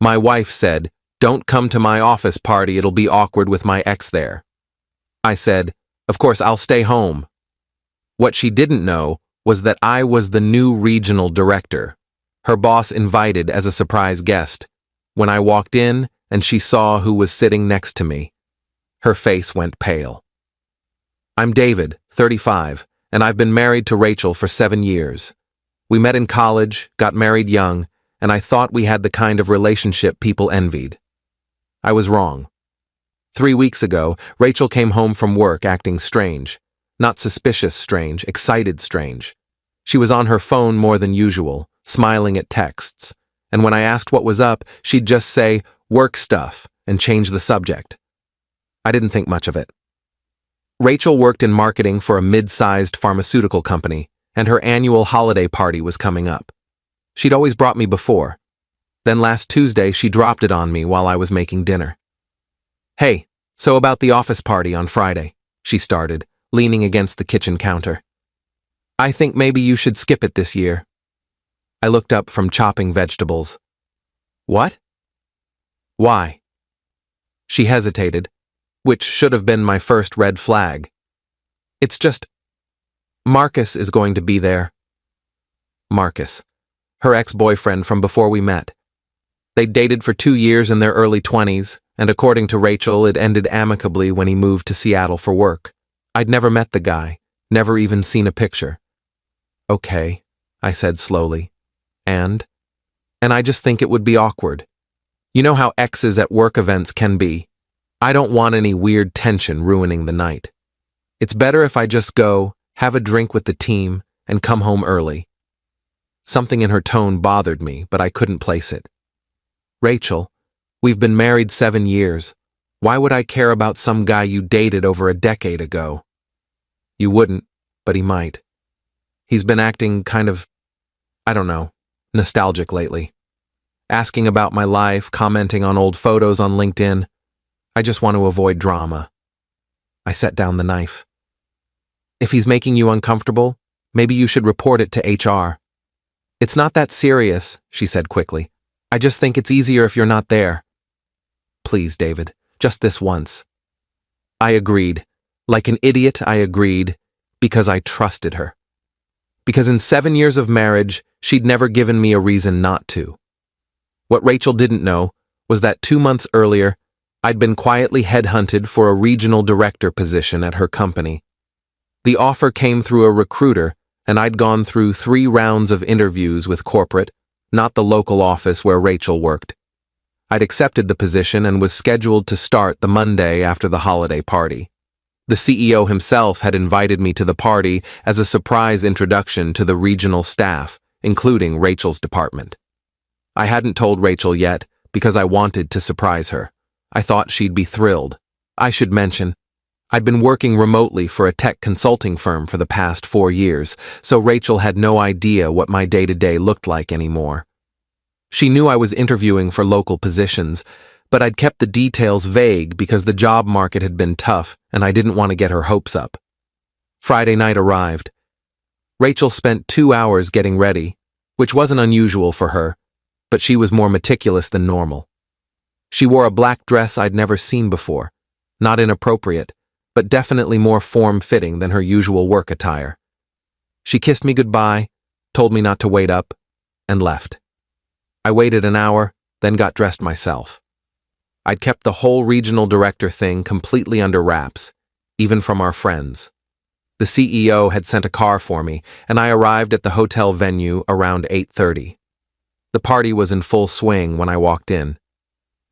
My wife said, "Don't come to my office party, it'll be awkward with my ex there." I said, "Of course, I'll stay home." What she didn't know was that I was the new regional director, her boss invited as a surprise guest. When I walked in and she saw who was sitting next to me, her face went pale. I'm David, 35, and I've been married to Rachel for 7 years. We met in college, got married young, and I thought we had the kind of relationship people envied. I was wrong. 3 weeks ago, Rachel came home from work acting strange. Not suspicious strange, excited strange. She was on her phone more than usual, smiling at texts, and when I asked what was up, she'd just say, "Work stuff," and change the subject. I didn't think much of it. Rachel worked in marketing for a mid-sized pharmaceutical company, and her annual holiday party was coming up. She'd always brought me before. Then last Tuesday, she dropped it on me while I was making dinner. "Hey, so about the office party on Friday," she started, leaning against the kitchen counter. "I think maybe you should skip it this year." I looked up from chopping vegetables. "What?" "Why?" She hesitated, which should have been my first red flag. "It's just, Marcus is going to be there." Marcus, her ex-boyfriend from before we met. They'd dated for 2 years in their early 20s, and according to Rachel, it ended amicably when he moved to Seattle for work. I'd never met the guy, never even seen a picture. "Okay," I said slowly. And I just think it would be awkward. You know how exes at work events can be. I don't want any weird tension ruining the night. It's better if I just go, have a drink with the team, and come home early. Something in her tone bothered me, but I couldn't place it. "Rachel, we've been married 7 years. Why would I care about some guy you dated over a decade ago?" "You wouldn't, but he might. He's been acting kind of, I don't know, nostalgic lately. Asking about my life, commenting on old photos on LinkedIn. I just want to avoid drama." I set down the knife. "If he's making you uncomfortable, maybe you should report it to HR. "It's not that serious," she said quickly. "I just think it's easier if you're not there." "Please, David, just this once." I agreed. Like an idiot, I agreed, because I trusted her. Because in 7 years of marriage, she'd never given me a reason not to. What Rachel didn't know was that 2 months earlier, I'd been quietly headhunted for a regional director position at her company. The offer came through a recruiter, and I'd gone through 3 rounds of interviews with corporate, not the local office where Rachel worked. I'd accepted the position and was scheduled to start the Monday after the holiday party. The CEO himself had invited me to the party as a surprise introduction to the regional staff, including Rachel's department. I hadn't told Rachel yet because I wanted to surprise her. I thought she'd be thrilled. I should mention, I'd been working remotely for a tech consulting firm for the past 4 years, so Rachel had no idea what my day-to-day looked like anymore. She knew I was interviewing for local positions, but I'd kept the details vague because the job market had been tough and I didn't want to get her hopes up. Friday night arrived. Rachel spent 2 hours getting ready, which wasn't unusual for her, but she was more meticulous than normal. She wore a black dress I'd never seen before, not inappropriate, but definitely more form-fitting than her usual work attire. She kissed me goodbye, told me not to wait up, and left. I waited an hour, then got dressed myself. I'd kept the whole regional director thing completely under wraps, even from our friends. The CEO had sent a car for me, and I arrived at the hotel venue around 8:30. The party was in full swing when I walked in.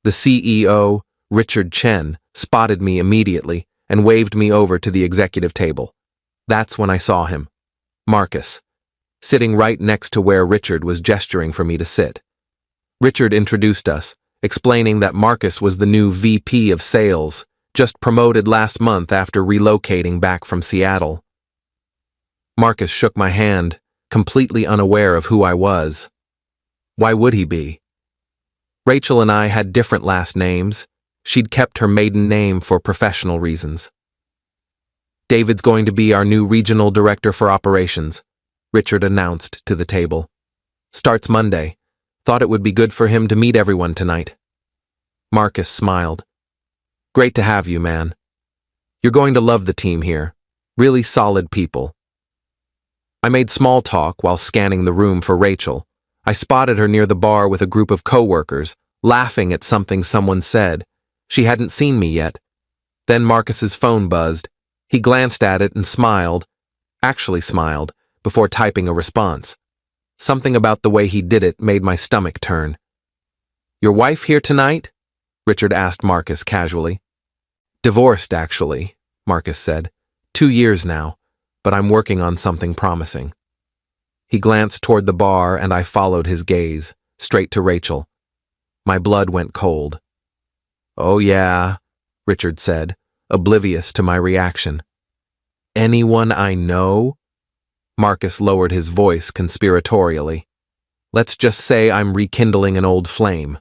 The CEO, Richard Chen, spotted me immediately and waved me over to the executive table. That's when I saw him, Marcus, sitting right next to where Richard was gesturing for me to sit. Richard introduced us, explaining that Marcus was the new VP of Sales, just promoted last month after relocating back from Seattle. Marcus shook my hand, completely unaware of who I was. Why would he be? Rachel and I had different last names. She'd kept her maiden name for professional reasons. "David's going to be our new regional director for operations," Richard announced to the table. "Starts Monday. Thought it would be good for him to meet everyone tonight. Marcus smiled. Great to have you, man. You're going to love the team here. Really solid people. I made small talk while scanning the room for Rachel. I spotted her near the bar with a group of coworkers, laughing at something someone said. She hadn't seen me yet. Then Marcus's phone buzzed. He glanced at it and smiled, before typing a response. Something about the way he did it made my stomach turn. Your wife here tonight? Richard asked Marcus casually. Divorced, actually, Marcus said. 2 years now, but I'm working on something promising. He glanced toward the bar and I followed his gaze, straight to Rachel. My blood went cold. Oh yeah, Richard said, oblivious to my reaction. Anyone I know? Marcus lowered his voice conspiratorially. Let's just say I'm rekindling an old flame.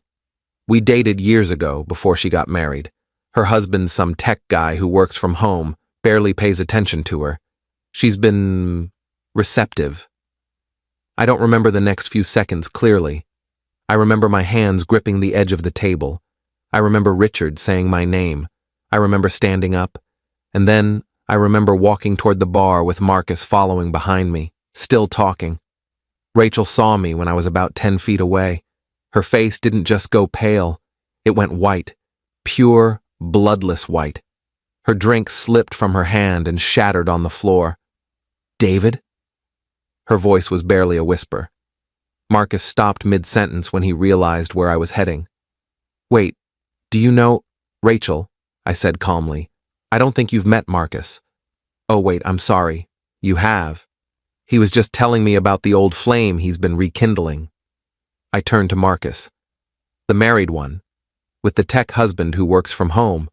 We dated years ago before she got married. Her husband's some tech guy who works from home, barely pays attention to her. She's been receptive. I don't remember the next few seconds clearly. I remember my hands gripping the edge of the table. I remember Richard saying my name. I remember standing up. And then I remember walking toward the bar with Marcus following behind me, still talking. Rachel saw me when I was about 10 feet away. Her face didn't just go pale. It went white, pure, bloodless white. Her drink slipped from her hand and shattered on the floor. David? Her voice was barely a whisper. Marcus stopped mid-sentence when he realized where I was heading. Wait, do you know Rachel? I said calmly. I don't think you've met Marcus. Oh wait, I'm sorry. You have. He was just telling me about the old flame he's been rekindling. I turned to Marcus. The married one, with the tech husband who works from home.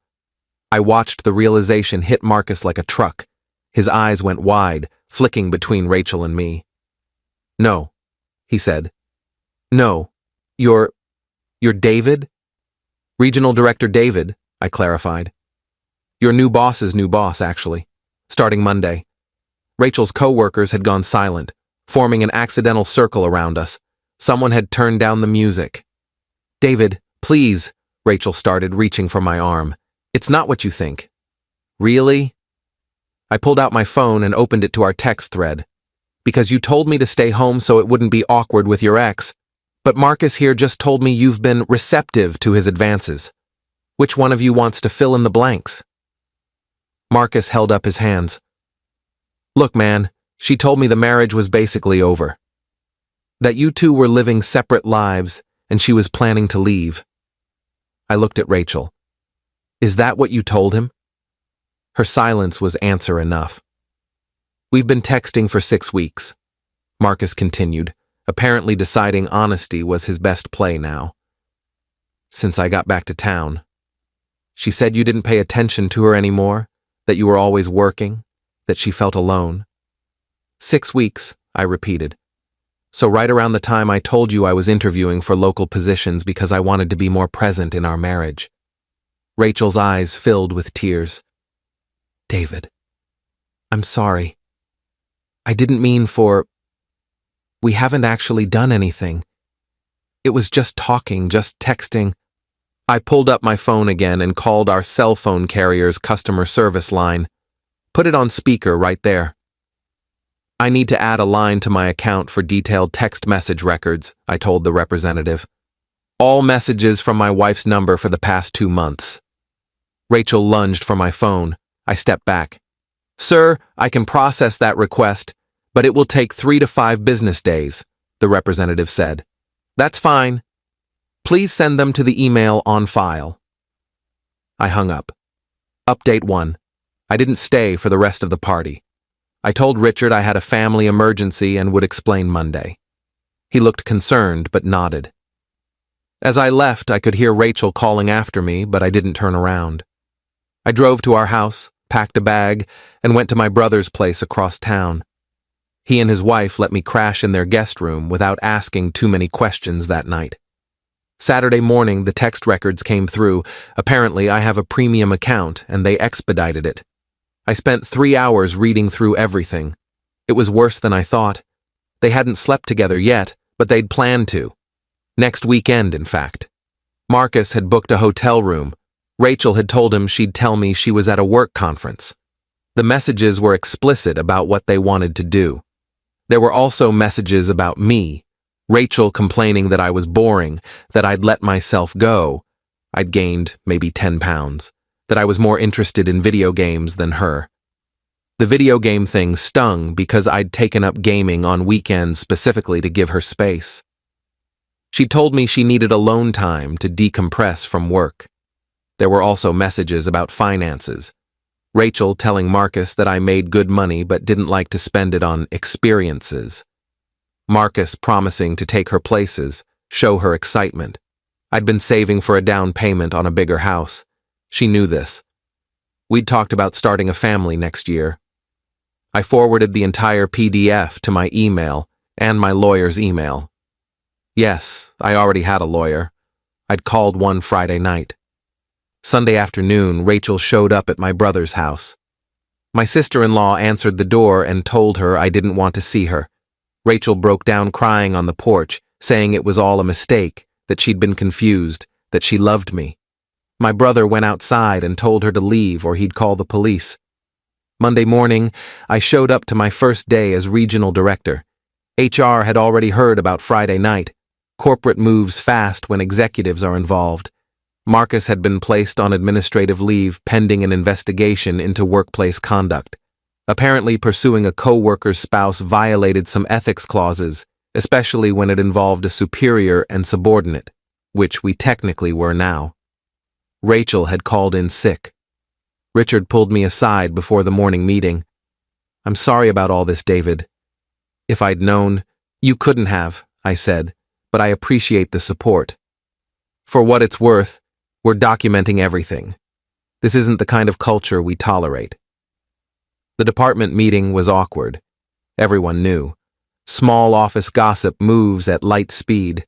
I watched the realization hit Marcus like a truck. His eyes went wide, flicking between Rachel and me. No, he said. No, you're David? Regional Director David, I clarified. Your new boss's new boss, actually. Starting Monday. Rachel's co-workers had gone silent, forming an accidental circle around us. Someone had turned down the music. David, please, Rachel started, reaching for my arm. It's not what you think. Really? I pulled out my phone and opened it to our text thread. Because you told me to stay home so it wouldn't be awkward with your ex. But Marcus here just told me you've been receptive to his advances. Which one of you wants to fill in the blanks? Marcus held up his hands. Look, man, she told me the marriage was basically over. That you two were living separate lives and she was planning to leave. I looked at Rachel. Is that what you told him? Her silence was answer enough. We've been texting for 6 weeks, Marcus continued, apparently deciding honesty was his best play now. Since I got back to town. She said you didn't pay attention to her anymore, that you were always working, that she felt alone. 6 weeks, I repeated. So right around the time I told you I was interviewing for local positions because I wanted to be more present in our marriage. Rachel's eyes filled with tears. David, I'm sorry. I didn't mean for... We haven't actually done anything. It was just talking, just texting. I pulled up my phone again and called our cell phone carrier's customer service line. Put it on speaker right there. I need to add a line to my account for detailed text message records, I told the representative. All messages from my wife's number for the past 2 months. Rachel lunged for my phone. I stepped back. Sir, I can process that request, but it will take 3 to 5 business days, the representative said. That's fine. Please send them to the email on file. I hung up. Update 1. I didn't stay for the rest of the party. I told Richard I had a family emergency and would explain Monday. He looked concerned but nodded. As I left, I could hear Rachel calling after me, but I didn't turn around. I drove to our house, packed a bag, and went to my brother's place across town. He and his wife let me crash in their guest room without asking too many questions that night. Saturday morning, the text records came through. Apparently, I have a premium account, and they expedited it. I spent 3 hours reading through everything. It was worse than I thought. They hadn't slept together yet, but they'd planned to. Next weekend, in fact. Marcus had booked a hotel room. Rachel had told him she'd tell me she was at a work conference. The messages were explicit about what they wanted to do. There were also messages about me. Rachel complaining that I was boring, that I'd let myself go. I'd gained maybe 10 pounds, that I was more interested in video games than her. The video game thing stung because I'd taken up gaming on weekends specifically to give her space. She told me she needed alone time to decompress from work. There were also messages about finances. Rachel telling Marcus that I made good money but didn't like to spend it on experiences. Marcus promising to take her places, show her excitement. I'd been saving for a down payment on a bigger house. She knew this. We'd talked about starting a family next year. I forwarded the entire PDF to my email and my lawyer's email. Yes, I already had a lawyer. I'd called one Friday night. Sunday afternoon, Rachel showed up at my brother's house. My sister-in-law answered the door and told her I didn't want to see her. Rachel broke down crying on the porch, saying it was all a mistake, that she'd been confused, that she loved me. My brother went outside and told her to leave or he'd call the police. Monday morning, I showed up to my first day as regional director. HR had already heard about Friday night. Corporate moves fast when executives are involved. Marcus had been placed on administrative leave pending an investigation into workplace conduct. Apparently pursuing a co-worker's spouse violated some ethics clauses, especially when it involved a superior and subordinate, which we technically were now. Rachel had called in sick. Richard pulled me aside before the morning meeting. "I'm sorry about all this, David. If I'd known, you couldn't have," I said, "but I appreciate the support. For what it's worth, we're documenting everything. This isn't the kind of culture we tolerate." The department meeting was awkward. Everyone knew. Small office gossip moves at light speed.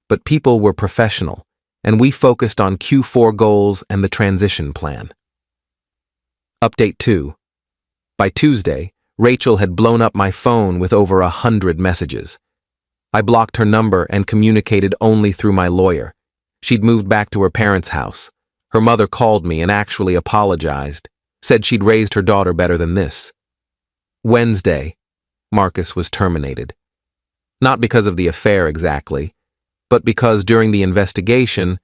But people were professional, and we focused on Q4 goals and the transition plan. Update 2. By Tuesday, Rachel had blown up my phone with over 100 messages. I blocked her number and communicated only through my lawyer. She'd moved back to her parents' house. Her mother called me and actually apologized, said she'd raised her daughter better than this. Wednesday, Marcus was terminated. Not because of the affair exactly, but because during the investigation,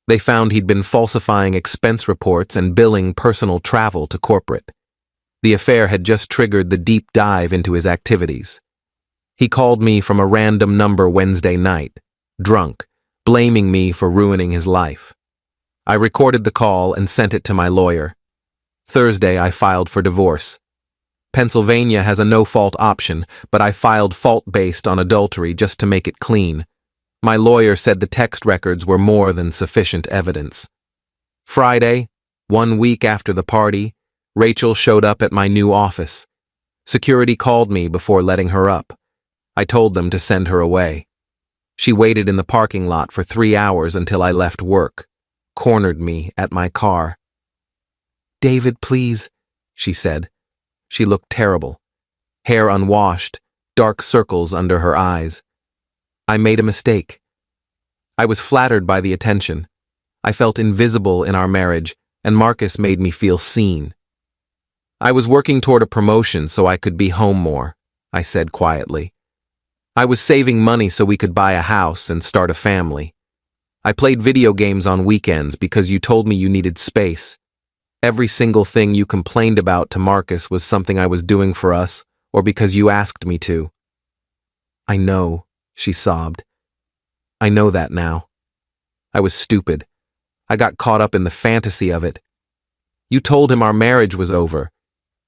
they found he'd been falsifying expense reports and billing personal travel to corporate. The affair had just triggered the deep dive into his activities. He called me from a random number Wednesday night, drunk, blaming me for ruining his life. I recorded the call and sent it to my lawyer. Thursday, I filed for divorce. Pennsylvania has a no-fault option, but I filed fault-based on adultery just to make it clean. My lawyer said the text records were more than sufficient evidence. Friday, 1 week after the party, Rachel showed up at my new office. Security called me before letting her up. I told them to send her away. She waited in the parking lot for 3 hours until I left work, cornered me at my car. "David, please," she said. She looked terrible. Hair unwashed, dark circles under her eyes. I made a mistake. I was flattered by the attention. I felt invisible in our marriage, and Marcus made me feel seen. I was working toward a promotion so I could be home more, I said quietly. I was saving money so we could buy a house and start a family. I played video games on weekends because you told me you needed space. Every single thing you complained about to Marcus was something I was doing for us or because you asked me to. "I know," she sobbed. "I know that now. I was stupid. I got caught up in the fantasy of it. You told him our marriage was over.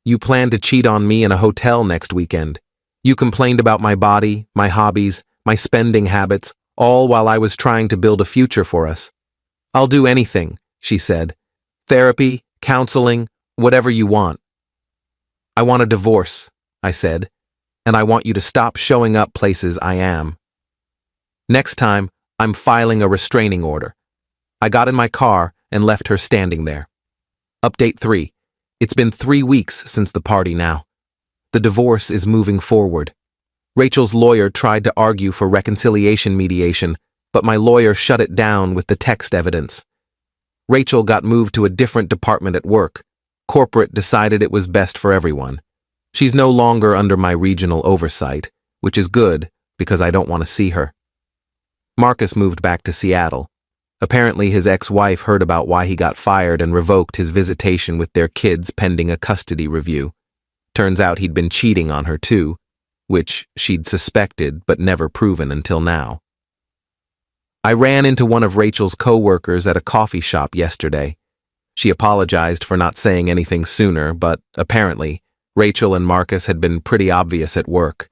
You planned to cheat on me in a hotel next weekend. You complained about my body, my hobbies, my spending habits, all while I was trying to build a future for us. I'll do anything," she said. "Therapy, counseling, whatever you want." "I want a divorce," I said, "and I want you to stop showing up places I am. Next time, I'm filing a restraining order." I got in my car and left her standing there. Update 3. It's been 3 weeks since the party now. The divorce is moving forward. Rachel's lawyer tried to argue for reconciliation mediation, but my lawyer shut it down with the text evidence. Rachel got moved to a different department at work. Corporate decided it was best for everyone. She's no longer under my regional oversight, which is good because I don't want to see her. Marcus moved back to Seattle. Apparently his ex-wife heard about why he got fired and revoked his visitation with their kids pending a custody review. Turns out he'd been cheating on her too, which she'd suspected but never proven until now. I ran into one of Rachel's co-workers at a coffee shop yesterday. She apologized for not saying anything sooner, but apparently Rachel and Marcus had been pretty obvious at work.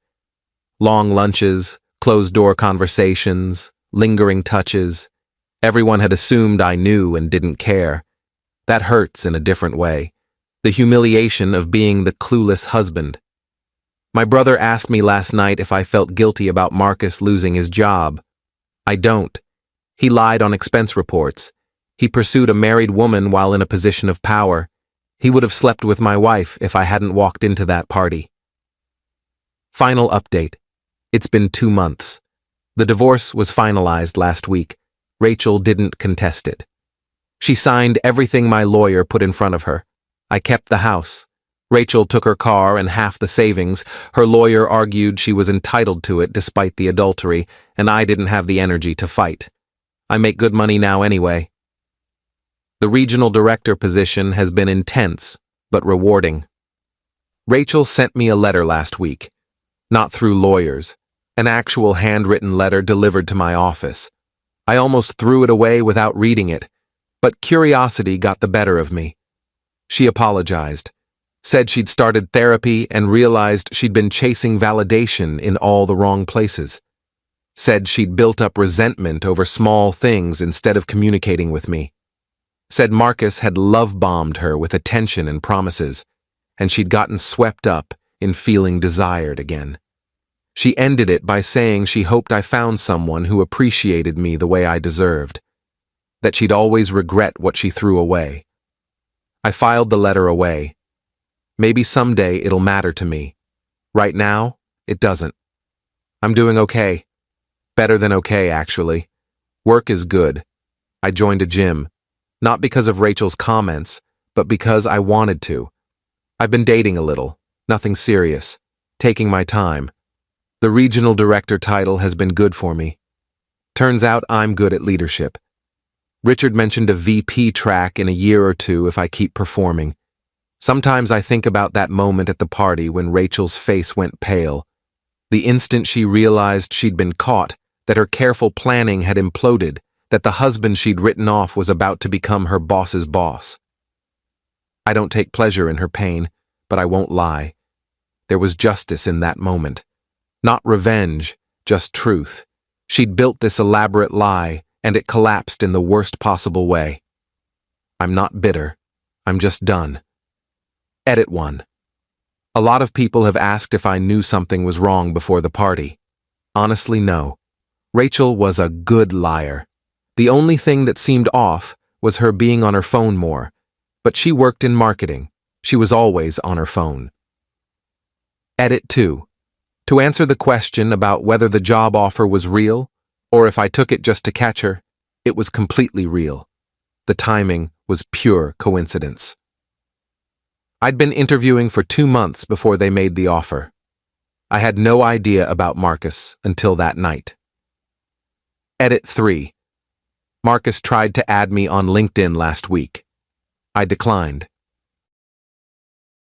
Long lunches, closed-door conversations, lingering touches. Everyone had assumed I knew and didn't care. That hurts in a different way. The humiliation of being the clueless husband. My brother asked me last night if I felt guilty about Marcus losing his job. I don't. He lied on expense reports. He pursued a married woman while in a position of power. He would have slept with my wife if I hadn't walked into that party. Final update. It's been 2 months. The divorce was finalized last week. Rachel didn't contest it. She signed everything my lawyer put in front of her. I kept the house. Rachel took her car and half the savings. Her lawyer argued she was entitled to it despite the adultery, and I didn't have the energy to fight. I make good money now anyway. The regional director position has been intense, but rewarding. Rachel sent me a letter last week. Not through lawyers. An actual handwritten letter delivered to my office. I almost threw it away without reading it, but curiosity got the better of me. She apologized. Said she'd started therapy and realized she'd been chasing validation in all the wrong places. Said she'd built up resentment over small things instead of communicating with me. Said Marcus had love-bombed her with attention and promises, and she'd gotten swept up in feeling desired again. She ended it by saying she hoped I found someone who appreciated me the way I deserved. That she'd always regret what she threw away. I filed the letter away. Maybe someday it'll matter to me. Right now, it doesn't. I'm doing okay. Better than okay, actually. Work is good. I joined a gym. Not because of Rachel's comments, but because I wanted to. I've been dating a little. Nothing serious. Taking my time. The regional director title has been good for me. Turns out I'm good at leadership. Richard mentioned a VP track in a year or two if I keep performing. Sometimes I think about that moment at the party when Rachel's face went pale. The instant she realized she'd been caught, that her careful planning had imploded, that the husband she'd written off was about to become her boss's boss. I don't take pleasure in her pain, but I won't lie. There was justice in that moment. Not revenge, just truth. She'd built this elaborate lie, and it collapsed in the worst possible way. I'm not bitter. I'm just done. Edit 1. A lot of people have asked if I knew something was wrong before the party. Honestly, no. Rachel was a good liar. The only thing that seemed off was her being on her phone more, but she worked in marketing. She was always on her phone. Edit 2. To answer the question about whether the job offer was real, or if I took it just to catch her, it was completely real. The timing was pure coincidence. I'd been interviewing for 2 months before they made the offer. I had no idea about Marcus until that night. Edit 3. Marcus tried to add me on LinkedIn last week. I declined.